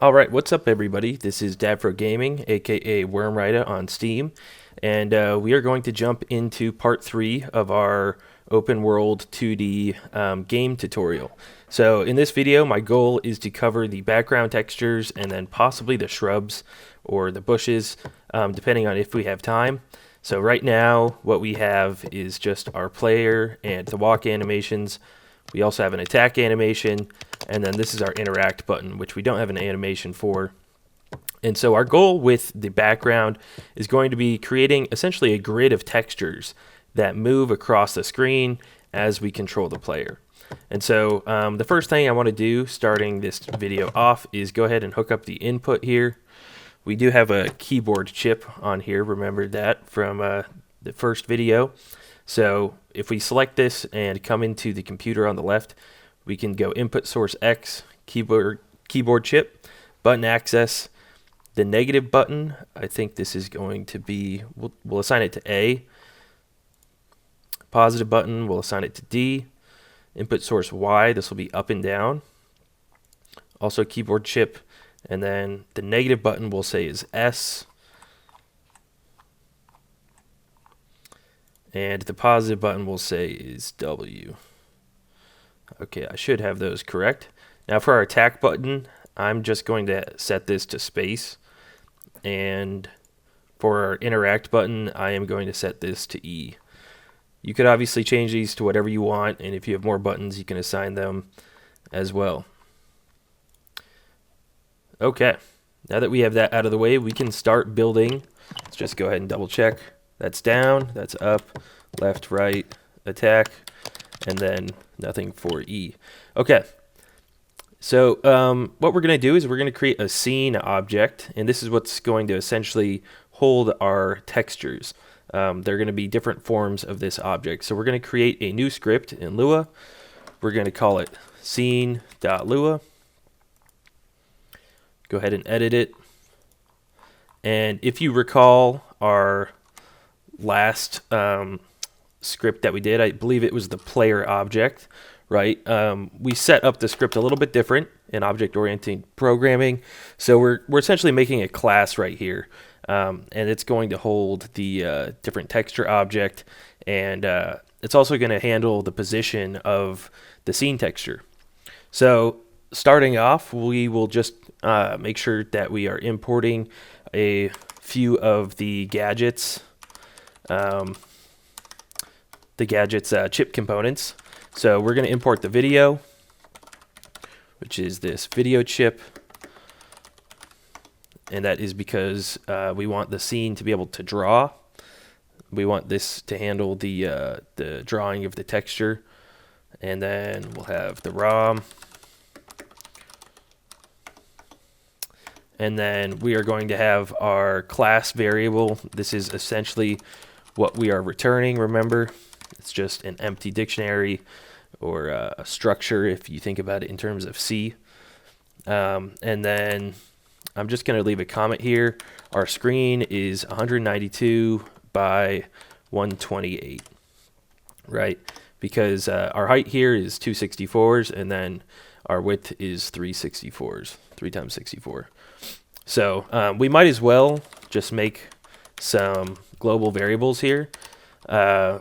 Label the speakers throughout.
Speaker 1: Alright, what's up everybody? This is Davro Gaming, aka Wormrida on Steam, and we are going to jump into part 3 of our open world 2D game tutorial. So in this video, my goal is to cover the background textures and then possibly the shrubs or the bushes, depending on if we have time. So right now, what we have is just our player and the walk animations. We also have an attack animation, and then this is our interact button, which we don't have an animation for. And so our goal with the background is going to be creating essentially a grid of textures that move across the screen as we control the player. And so the first thing I want to do starting this video off is go ahead and hook up the input here. We do have a keyboard chip on here, remember that from the first video. So if we select this and come into the computer on the left, we can go input source X, keyboard chip, button access, the negative button. I think this is going to be, we'll assign it to A. Positive button, we'll assign it to D. Input source Y, this will be up and down. Also keyboard chip, and then the negative button we'll say is S. And the positive button we'll say is W. Okay, I should have those correct. Now for our attack button, I'm just going to set this to space. And for our interact button, I am going to set this to E. You could obviously change these to whatever you want, and if you have more buttons, you can assign them as well. Okay, now that we have that out of the way, we can start building. Let's just go ahead and double check. That's down, that's up, left, right, attack, and then nothing for E. Okay, so what we're going to do is we're going to create a scene object, and this is what's going to essentially hold our textures. They're going to be different forms of this object. So we're going to create a new script in Lua. We're going to call it scene.lua. Go ahead and edit it. And if you recall our last script that we did, I believe it was the player object, right? We set up the script a little bit different in object-oriented programming. So we're essentially making a class right here. And it's going to hold the different texture object, and it's also going to handle the position of the scene texture. So starting off, we will just make sure that we are importing a few of the gadgets, chip components. So we're going to import the video, which is this video chip. And that is because we want the scene to be able to draw. We want this to handle the drawing of the texture. And then we'll have the ROM. And then we are going to have our class variable. This is essentially what we are returning, remember? It's just an empty dictionary or a structure if you think about it in terms of C. And then I'm just going to leave a comment here. Our screen is 192 by 128, right? Because our height here is 264s, and then our width is 364s, 3 times 64. So we might as well just make some global variables here.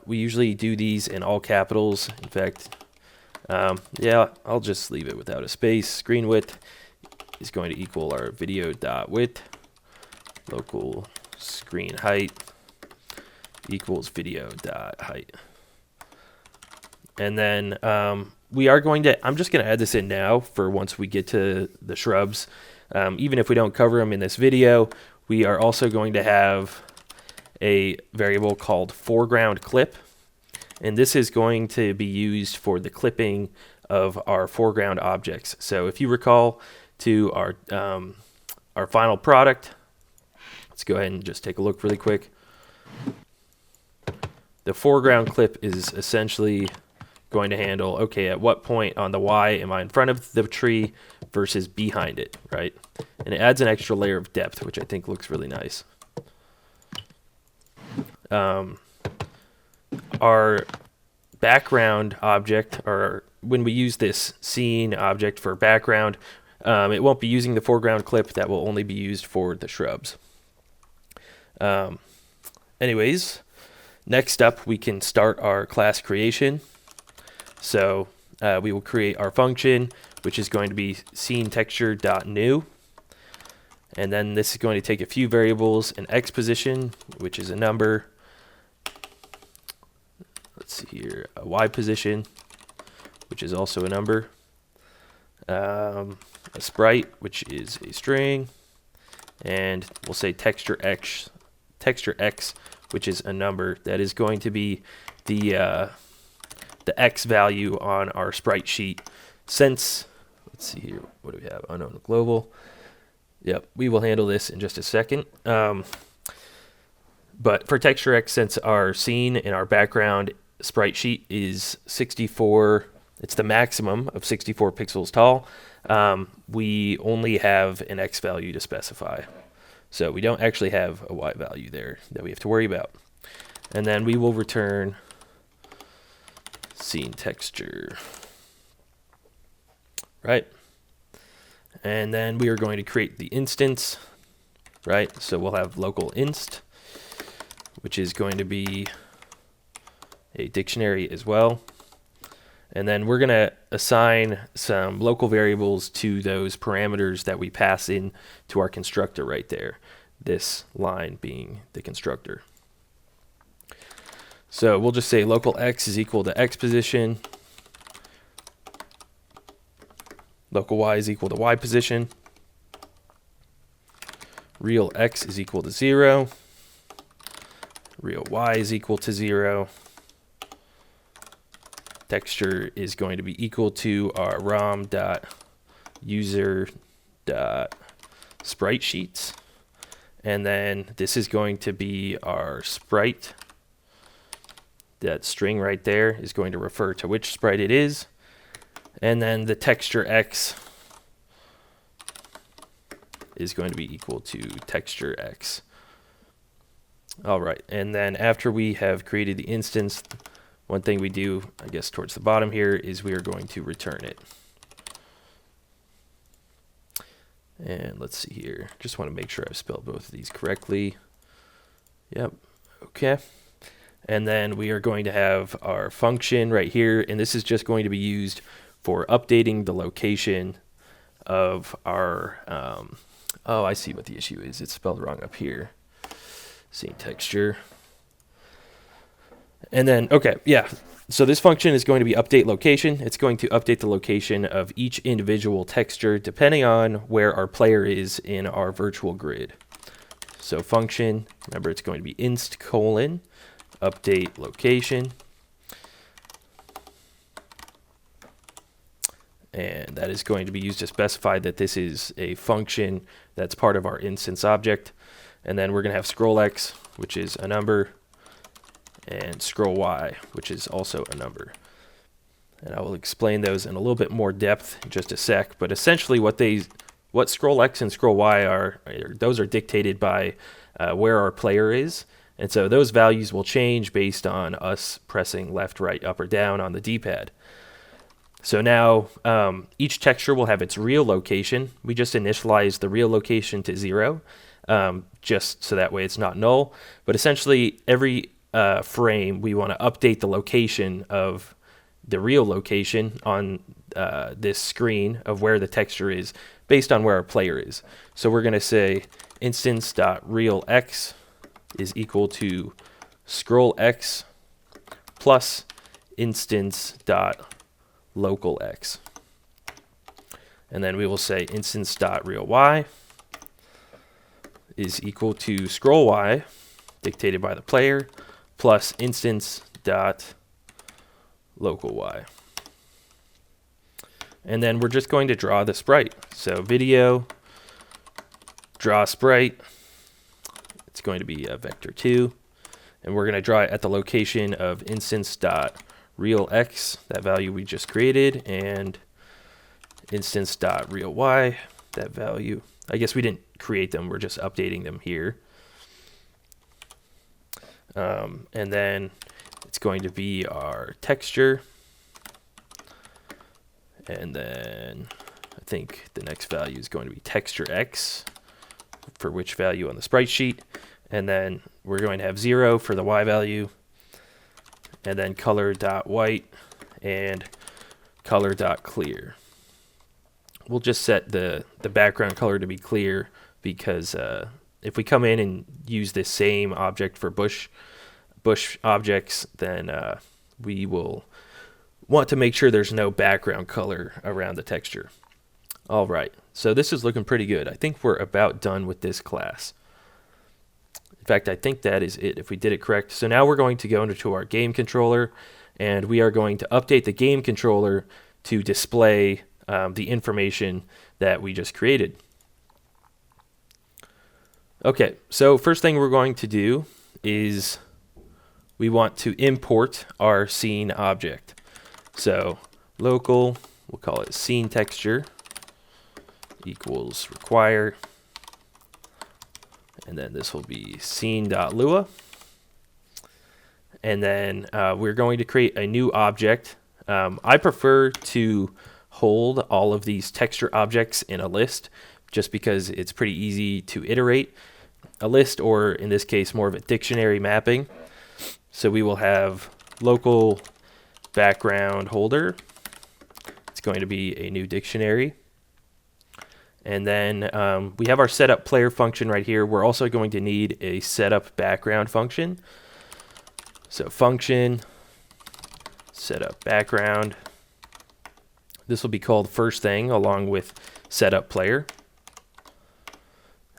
Speaker 1: We usually do these in all capitals. In fact, yeah, I'll just leave it without a space. Screen width is going to equal our video.width, local screen height equals video.height. And then we are going to, I'm just going to add this in now for once we get to the shrubs. Even if we don't cover them in this video, we are also going to have a variable called foreground clip. And this is going to be used for the clipping of our foreground objects. So if you recall, to our final product. Let's go ahead and just take a look really quick. The foreground clip is essentially going to handle, okay, at what point on the Y am I in front of the tree versus behind it, right? And it adds an extra layer of depth, which I think looks really nice. Our background object, or when we use this scene object for background, It won't be using the foreground clip. That will only be used for the shrubs. Anyways, next up, we can start our class creation. So we will create our function, which is going to be sceneTexture.new. And then this is going to take a few variables, an x position, which is a number. Let's see here, a y position, which is also a number. A sprite, which is a string. And we'll say texture x, which is a number. That is going to be the x value on our sprite sheet. Since, let's see here, what do we have? Unknown global. Yep, we will handle this in just a second. But for texture x, since our scene and our background sprite sheet is 64, it's the maximum of 64 pixels tall, we only have an x value to specify. So we don't actually have a y value there that we have to worry about. And then we will return scene texture. Right? And then we are going to create the instance, right? So we'll have local inst, which is going to be a dictionary as well. And then we're going to assign some local variables to those parameters that we pass in to our constructor right there, this line being the constructor. So we'll just say local x is equal to x position, local y is equal to y position, real x is equal to 0, real y is equal to 0, texture is going to be equal to our rom.user.spritesheets, and then this is going to be our sprite. That string right there is going to refer to which sprite it is. And then the texture x is going to be equal to texture x. All right, and then after we have created the instance, one thing we do, I guess towards the bottom here, is we are going to return it. And let's see here. Just want to make sure I've spelled both of these correctly. Yep, okay. And then we are going to have our function right here, and this is just going to be used for updating the location of our, oh, I see what the issue is. It's spelled wrong up here. Scene texture. And then, okay, yeah. So this function is going to be update location. It's going to update the location of each individual texture depending on where our player is in our virtual grid. So function, remember it's going to be inst : update location. And that is going to be used to specify that this is a function that's part of our instance object. And then we're going to have scroll x, which is a number, and scroll y, which is also a number. And I will explain those in a little bit more depth in just a sec. But essentially what scroll x and scroll y are, those are dictated by where our player is. And so those values will change based on us pressing left, right, up, or down on the D-pad. So now each texture will have its real location. We just initialize the real location to 0, just so that way it's not null. But essentially every frame, we want to update the location of the real location on this screen of where the texture is based on where our player is. So we're going to say instance.realX is equal to scroll x plus instance.local x. And then we will say instance.realy is equal to scroll y, dictated by the player, plus instance.local y. And then we're just going to draw the sprite. So video, draw sprite. It's going to be a vector 2. And we're going to draw it at the location of instance.realx, that value we just created, and instance.realy, that value. I guess we didn't create them, we're just updating them here. And then it's going to be our texture. And then I think the next value is going to be texture X for which value on the sprite sheet. And then we're going to have 0 for the Y value, and then color.white and color.clear. We'll just set the background color to be clear because if we come in and use this same object for bush objects, then we will want to make sure there's no background color around the texture. All right, so this is looking pretty good. I think we're about done with this class. In fact, I think that is it if we did it correct. So now we're going to go into our game controller, and we are going to update the game controller to display the information that we just created. Okay, so first thing we're going to do is we want to import our scene object. So local, we'll call it scene texture equals require, and then this will be scene.lua, and then we're going to create a new object. I prefer to hold all of these texture objects in a list just because it's pretty easy to iterate. A list, or in this case more of a dictionary mapping. So we will have local background holder. It's going to be a new dictionary. And then we have our setup player function right here. We're also going to need a setup background function. So function setup background. This will be called first thing along with setup player.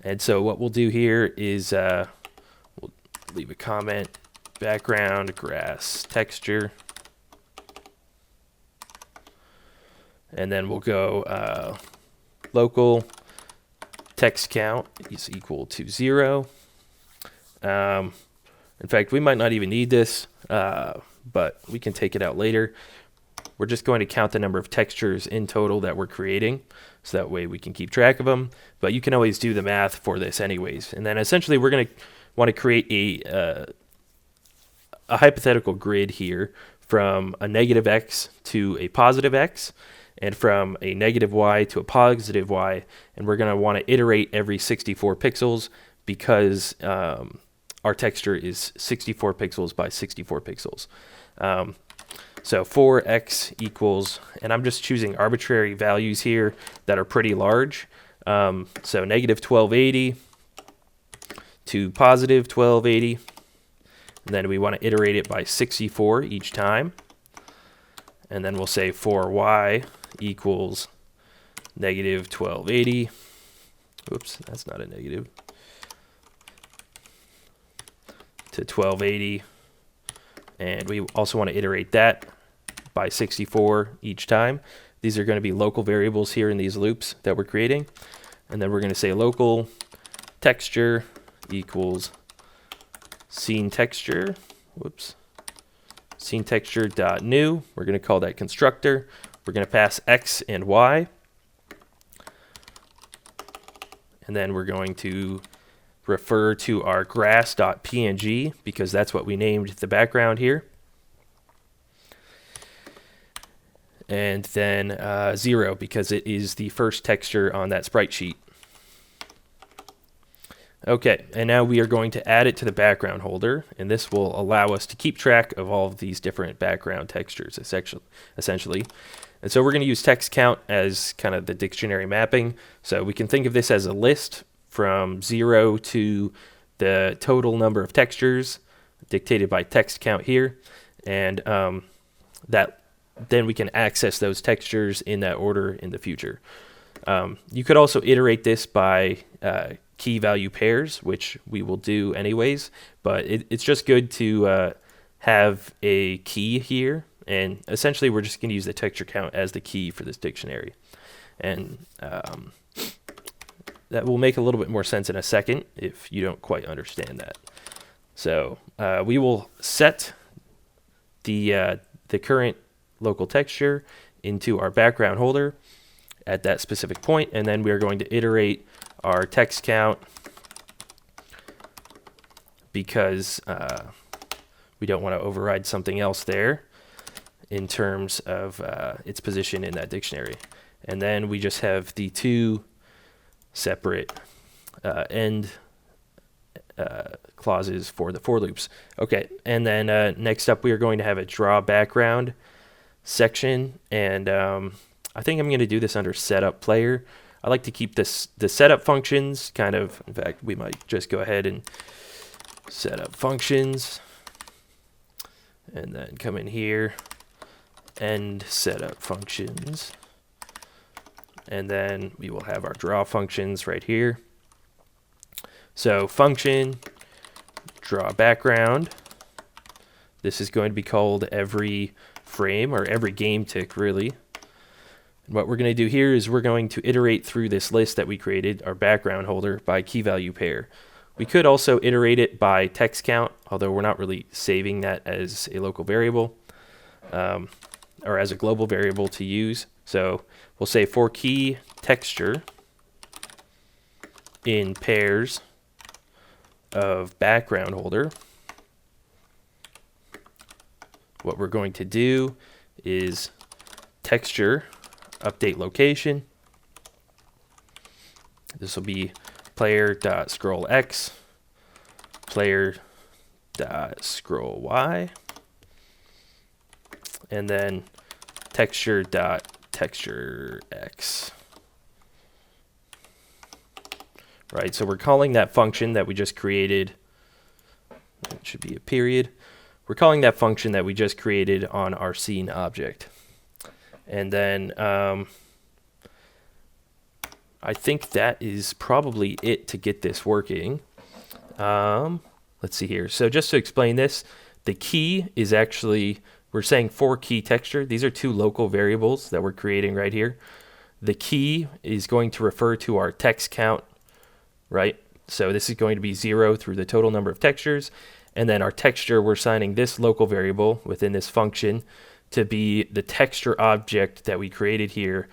Speaker 1: And so what we'll do here is we'll leave a comment, background grass texture. And then we'll go local text count is equal to 0. In fact, we might not even need this, but we can take it out later. We're just going to count the number of textures in total that we're creating, so that way we can keep track of them. But you can always do the math for this anyways. And then essentially we're going to want to create a hypothetical grid here from a negative x to a positive x, and from a negative y to a positive y, and we're going to want to iterate every 64 pixels because our texture is 64 pixels by 64 pixels. So for x equals, and I'm just choosing arbitrary values here that are pretty large. So negative 1280 to positive 1280, and then we want to iterate it by 64 each time. And then we'll say for y equals negative 1280. Oops, that's not a negative. To 1280. And we also want to iterate that by 64 each time. These are going to be local variables here in these loops that we're creating. And then we're going to say local texture equals scene texture. Whoops. Scene texture dot new. We're going to call that constructor. We're going to pass x and y. And then we're going to refer to our grass.png because that's what we named the background here. And then 0 because it is the first texture on that sprite sheet. Okay, and now we are going to add it to the background holder, and this will allow us to keep track of all of these different background textures essentially. And so we're going to use text count as kind of the dictionary mapping. So we can think of this as a list from 0 to the total number of textures dictated by text count here, and then we can access those textures in that order in the future. You could also iterate this by key value pairs, which we will do anyways, but it's just good to have a key here, and essentially we're just going to use the texture count as the key for this dictionary. And that will make a little bit more sense in a second if you don't quite understand that. So we will set the current local texture into our background holder at that specific point, and then we are going to iterate our text count because we don't want to override something else there in terms of its position in that dictionary. And then we just have the two separate end clauses for the for loops. Okay, and then next up we are going to have a draw background section, and I think I'm going to do this under setup player. I like to keep the setup functions kind of, in fact, we might just go ahead and set up functions, and then come in here and setup functions, and then we will have our draw functions right here. So function draw background, this is going to be called every frame, or every game tick really. And what we're going to do here is we're going to iterate through this list that we created, our background holder, by key value pair. We could also iterate it by text count, although we're not really saving that as a local variable or as a global variable to use. So we'll say for key texture in pairs of background holder. What we're going to do is texture update location. This will be player.scrollX, player.scrollY, and then texture.textureX. Right, so we're calling that function that we just created, it should be a period. We're calling that function that we just created on our scene object. And then I think that is probably it to get this working. Let's see here. So just to explain this, the key is actually, we're saying for key texture. These are two local variables that we're creating right here. The key is going to refer to our text count, right? So this is going to be 0 through the total number of textures. And then our texture, we're assigning this local variable within this function to be the texture object that we created here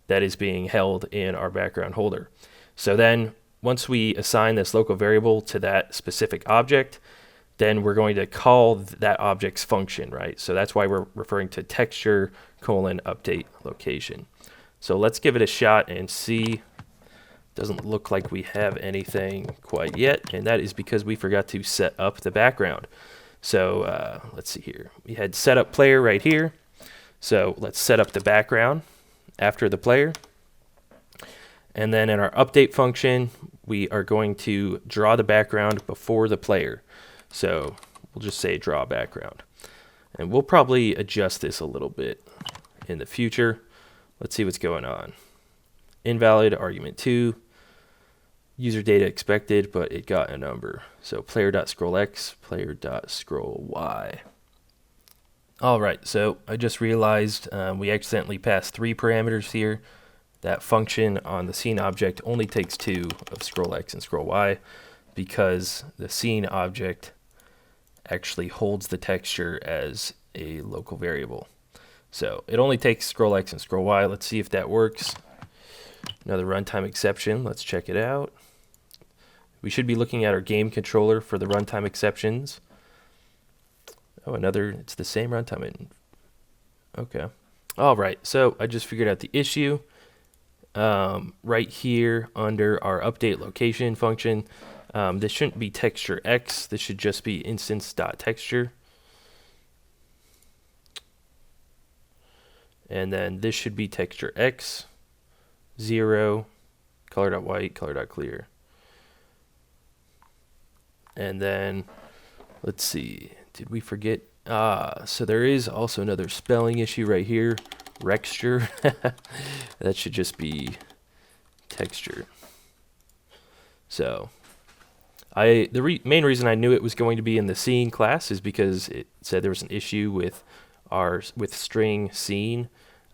Speaker 1: that is being held in our background holder. So then once we assign this local variable to that specific object, then we're going to call that object's function, right? So that's why we're referring to texture : update location. So let's give it a shot and see. Doesn't look like we have anything quite yet, and that is because we forgot to set up the background. So let's see here. We had setup player right here. So let's set up the background after the player. And then in our update function, we are going to draw the background before the player. So we'll just say draw background. And we'll probably adjust this a little bit in the future. Let's see what's going on. Invalid argument 2. User data expected, but it got a number. So player.scrollX, player.scrollY. All right, so I just realized we accidentally passed 3 parameters here. That function on the scene object only takes 2 of scrollX and scrollY because the scene object actually holds the texture as a local variable. So it only takes scrollX and scrollY. Let's see if that works. Another runtime exception. Let's check it out. We should be looking at our game controller for the runtime exceptions. Oh, it's the same runtime. Okay. All right, so I just figured out the issue. Right here under our update location function, this shouldn't be texture X. This should just be instance.texture. And then this should be texture X, 0, color.white, color.clear. And then, let's see, did we forget? So there is also another spelling issue right here, rexture. That should just be texture. So, the main reason I knew it was going to be in the scene class is because it said there was an issue with string scene.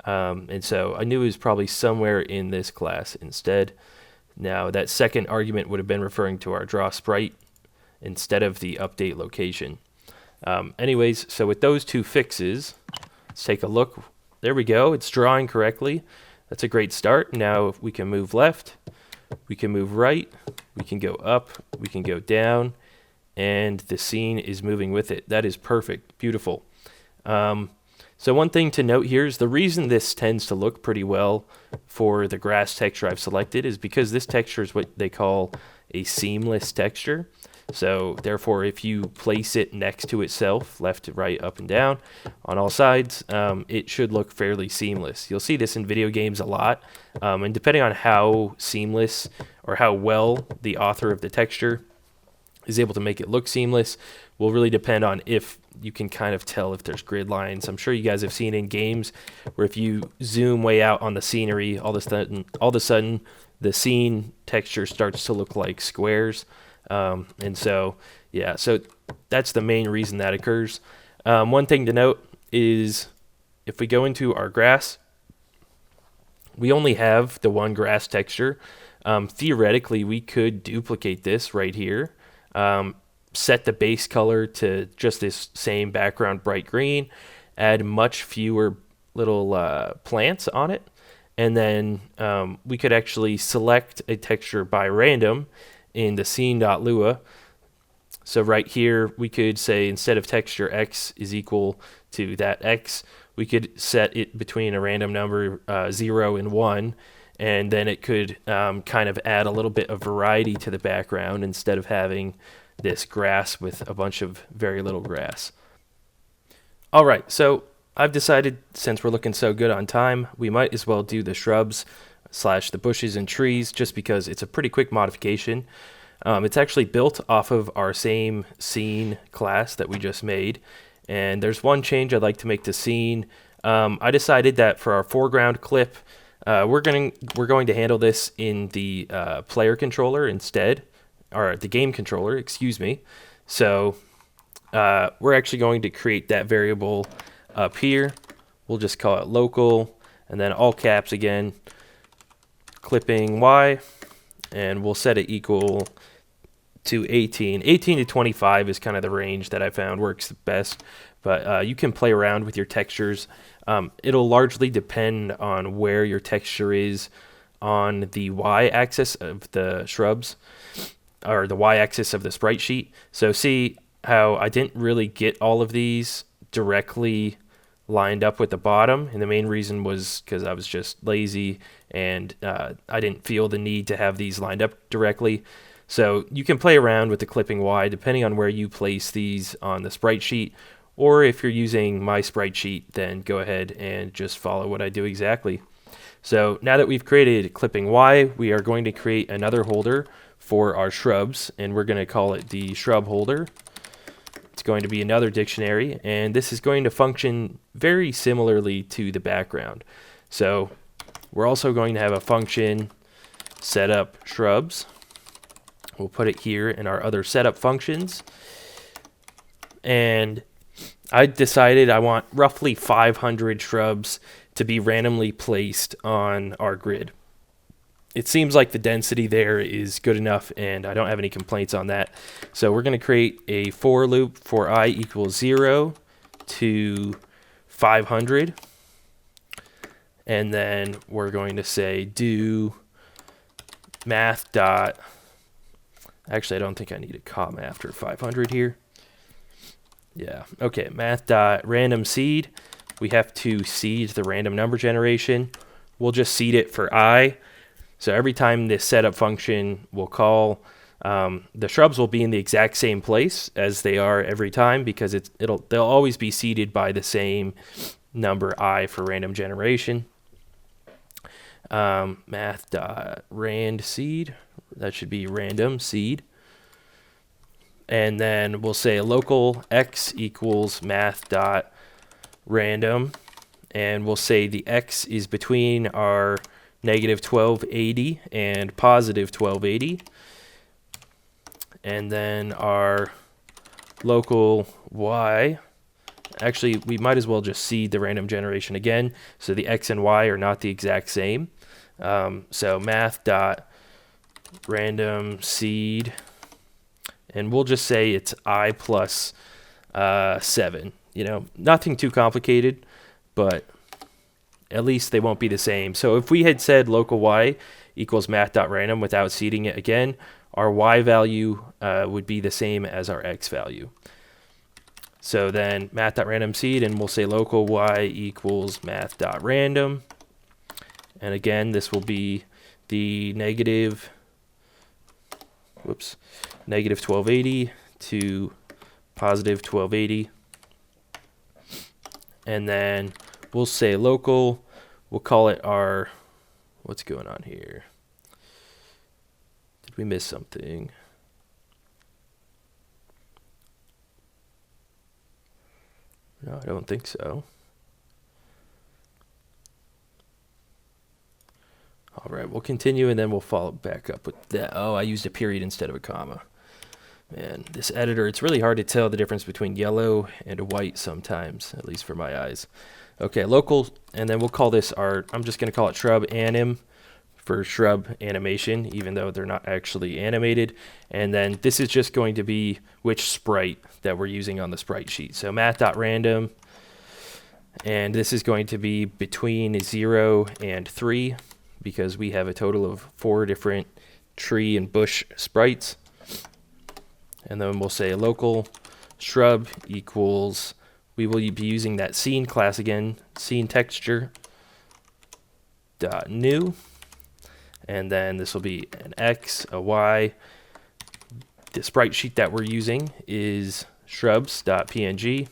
Speaker 1: And so I knew it was probably somewhere in this class instead. Now that second argument would have been referring to our draw sprite instead of the update location. Anyways, so with those 2 fixes, let's take a look. There we go. It's drawing correctly. That's a great start. Now if we can move left, we can move right, we can go up, we can go down, and the scene is moving with it. That is perfect. Beautiful. So one thing to note here is the reason this tends to look pretty well for the grass texture I've selected is because this texture is what they call a seamless texture. So therefore, if you place it next to itself, left to right, up and down, on all sides, it should look fairly seamless. You'll see this in video games a lot, and depending on how seamless or how well the author of the texture is able to make it look seamless will really depend on if you can kind of tell if there's grid lines. I'm sure you guys have seen in games where if you zoom way out on the scenery, all of a sudden the scene texture starts to look like squares. And so, yeah, so that's the main reason that occurs. One thing to note is if we go into our grass, we only have the one grass texture. Theoretically, we could duplicate this right here. Set the base color to just this same background bright green, add much fewer little plants on it, and then we could actually select a texture by random in the scene.lua. So right here we could say instead of texture x is equal to that x, we could set it between a random number 0 and 1, and then it could kind of add a little bit of variety to the background instead of having this grass with a bunch of very little grass. All right, so I've decided since we're looking so good on time, we might as well do the shrubs / the bushes and trees just because it's a pretty quick modification. It's actually built off of our same scene class that we just made, and there's one change I'd like to make to scene. I decided that for our foreground clip, we're going to handle this in the player controller instead. Or the game controller, excuse me. So we're actually going to create that variable up here. We'll just call it local, and then all caps again, clipping Y, and we'll set it equal to 18. 18 to 25 is kind of the range that I found works best, but you can play around with your textures. It'll largely depend on where your texture is on the Y-axis of the shrubs, or the y-axis of the sprite sheet. So see how I didn't really get all of these directly lined up with the bottom, and the main reason was because I was just lazy and I didn't feel the need to have these lined up directly. So you can play around with the clipping Y depending on where you place these on the sprite sheet, or if you're using my sprite sheet, then go ahead and just follow what I do exactly. So now that we've created clipping Y, we are going to create another holder for our shrubs, and we're going to call it the shrub holder. It's going to be another dictionary, and this is going to function very similarly to the background. So we're also going to have a function setup shrubs. We'll put it here in our other setup functions, and I decided I want roughly 500 shrubs to be randomly placed on our grid. It seems like the density there is good enough, and I don't have any complaints on that. So we're going to create a for loop for I equals 0 to 500. And then we're going to say do math dot. Actually, I don't think I need a comma after 500 here. Yeah, okay, math dot random seed. We have to seed the random number generation. We'll just seed it for I. So every time this setup function will call, the shrubs will be in the exact same place as they are every time because they'll always be seeded by the same number I for random generation. Math.rand seed, that should be random seed. And then we'll say local x equals math.random, and we'll say the x is between our negative 1280 and positive 1280. And then our local y, actually we might as well just seed the random generation again, so the x and y are not the exact same. So math dot random seed, and we'll just say it's I plus 7. You know, nothing too complicated, but at least they won't be the same. So if we had said local y equals math.random without seeding it again, our y value would be the same as our x value. So then math.random seed, and we'll say local y equals math.random. And again, this will be the negative 1280 to positive 1280. And then we'll say local, we'll call it our, what's going on here? Did we miss something? No, I don't think so. All right, we'll continue, and then we'll follow back up with that. Oh, I used a period instead of a comma. Man, this editor, it's really hard to tell the difference between yellow and white sometimes, at least for my eyes. Okay, local, and then we'll call this our, I'm just going to call it shrub anim for shrub animation, even though they're not actually animated. And then this is just going to be which sprite that we're using on the sprite sheet. So math.random, and this is going to be between 0 and 3, because we have a total of 4 different tree and bush sprites. And then we'll say local shrub equals, we will be using that scene class again, scene texture dot new, and then this will be an X, a Y. The sprite sheet that we're using is shrubs.png,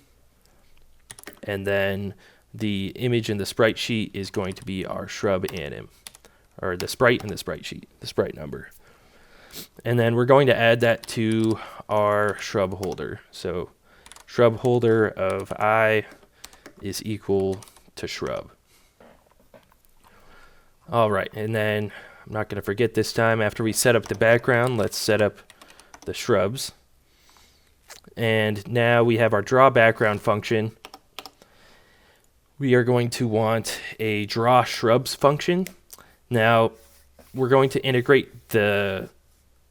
Speaker 1: and then the image in the sprite sheet is going to be our shrub anim, or the sprite in the sprite sheet, the sprite number. And then we're going to add that to our shrub holder. So shrub holder of I is equal to shrub. All right, and then I'm not going to forget this time, after we set up the background, let's set up the shrubs. And now we have our draw background function. We are going to want a draw shrubs function. Now we're going to integrate the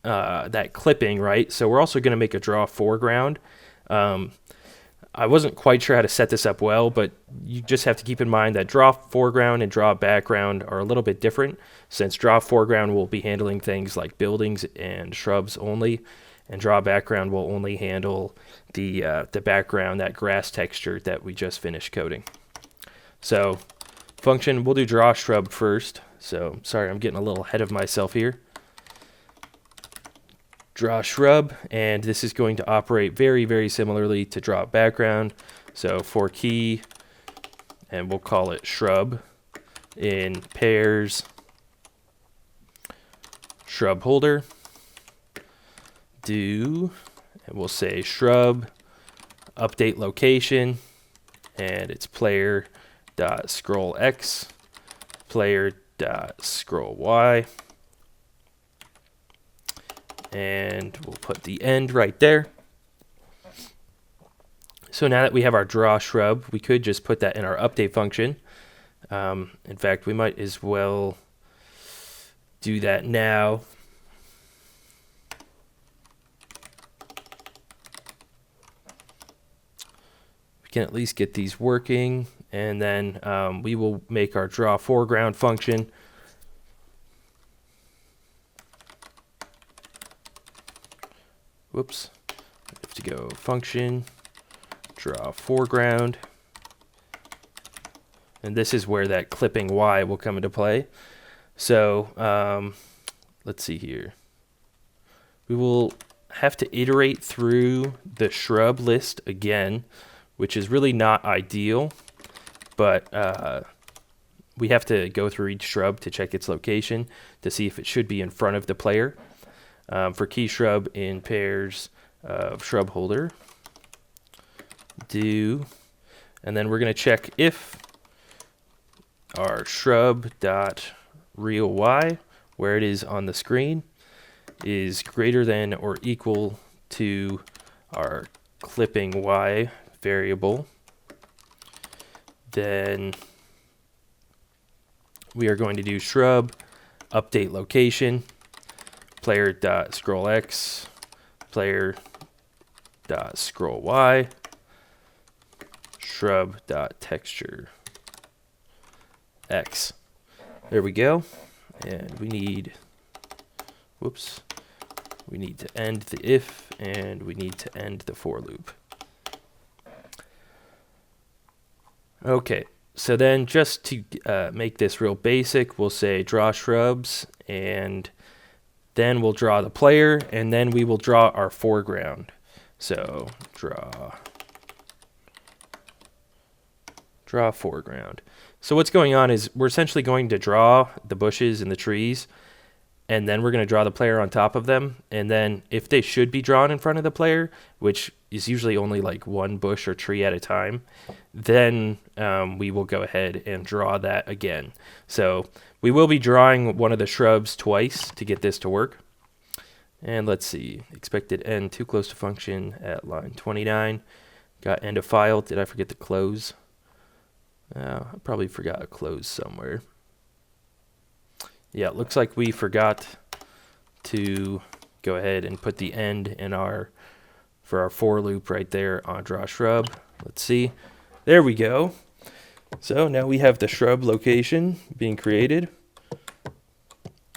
Speaker 1: that clipping, right? So we're also going to make a draw foreground. I wasn't quite sure how to set this up well, but you just have to keep in mind that draw foreground and draw background are a little bit different, since draw foreground will be handling things like buildings and shrubs only, and draw background will only handle the background, that grass texture that we just finished coding. So function, we'll do draw shrub first. So sorry, I'm getting a little ahead of myself here. Draw shrub, and this is going to operate very, very similarly to draw background. So for key, and we'll call it shrub in pairs shrub holder do, and we'll say shrub update location, and it's player dot scroll X, player dot scroll Y. And we'll put the end right there. So now that we have our draw shrub, we could just put that in our update function. In fact, we might as well do that now. We can at least get these working, and then we will make our draw foreground function. Whoops, we have to go function, draw foreground, and this is where that clipping Y will come into play. So let's see here. We will have to iterate through the shrub list again, which is really not ideal, but we have to go through each shrub to check its location to see if it should be in front of the player. For key shrub in pairs of shrub holder do, and then we're going to check if our shrub dot real Y, where it is on the screen, is greater than or equal to our clipping Y variable. Then we are going to do shrub update location, player dot scroll X, player dot scroll Y, shrub dot texture X. There we go. And we need, whoops, we need to end the if, and we need to end the for loop. Okay, so then just to make this real basic, we'll say draw shrubs, and then we'll draw the player, and then we will draw our foreground. So draw foreground. So what's going on is we're essentially going to draw the bushes and the trees, and then we're going to draw the player on top of them. And then if they should be drawn in front of the player, which is usually only like one bush or tree at a time, then we will go ahead and draw that again. So we will be drawing one of the shrubs twice to get this to work. And let's see, expected end too close to function at line 29. Got end of file. Did I forget to close? I probably forgot a close somewhere. Yeah, it looks like we forgot to go ahead and put the end in for our for loop right there on draw shrub. Let's see. There we go. So now we have the shrub location being created.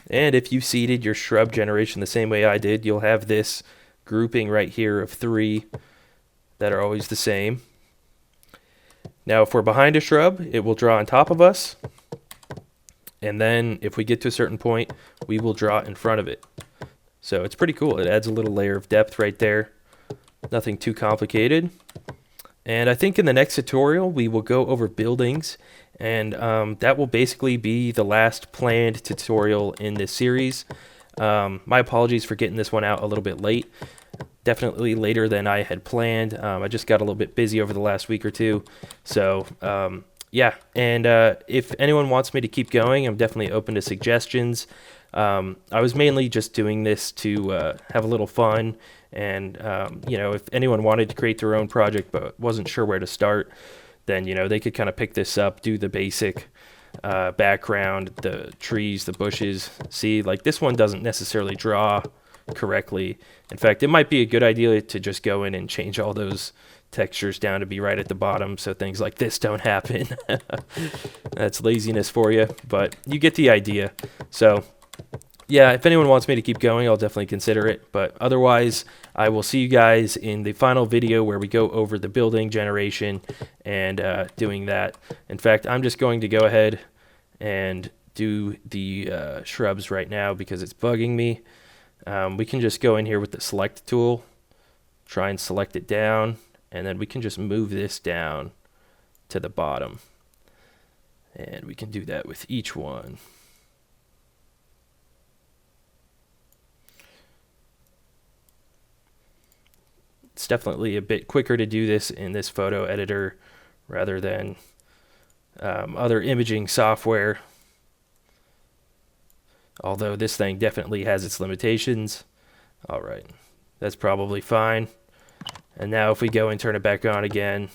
Speaker 1: And if you seeded your shrub generation the same way I did, you'll have this grouping right here of 3 that are always the same. Now, if we're behind a shrub, it will draw on top of us. And then if we get to a certain point, we will draw in front of it. So it's pretty cool. It adds a little layer of depth right there. Nothing too complicated. And I think in the next tutorial, we will go over buildings. And that will basically be the last planned tutorial in this series. My apologies for getting this one out a little bit late. Definitely later than I had planned. I just got a little bit busy over the last week or two. So yeah, and if anyone wants me to keep going, I'm definitely open to suggestions. I was mainly just doing this to have a little fun, and you know, if anyone wanted to create their own project but wasn't sure where to start, then you know, they could kind of pick this up, do the basic background, the trees, the bushes. See, like this one doesn't necessarily draw correctly. In fact, it might be a good idea to just go in and change all those textures down to be right at the bottom so things like this don't happen. That's laziness for you, but you get the idea. So yeah, if anyone wants me to keep going, I'll definitely consider it. But otherwise, I will see you guys in the final video where we go over the building generation and doing that. In fact, I'm just going to go ahead and do the shrubs right now because it's bugging me. We can just go in here with the select tool, try and select it down, and then we can just move this down to the bottom. And we can do that with each one. It's definitely a bit quicker to do this in this photo editor rather than other imaging software. Although this thing definitely has its limitations. All right, that's probably fine. And now if we go and turn it back on again,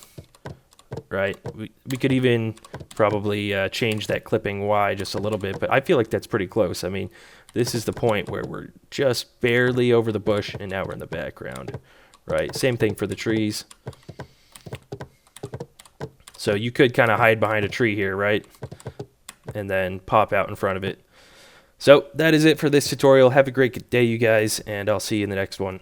Speaker 1: right, we could even probably change that clipping Y just a little bit, but I feel like that's pretty close. I mean, this is the point where we're just barely over the bush and now we're in the background, right? Same thing for the trees. So you could kind of hide behind a tree here, right? And then pop out in front of it. So that is it for this tutorial. Have a great day, you guys, and I'll see you in the next one.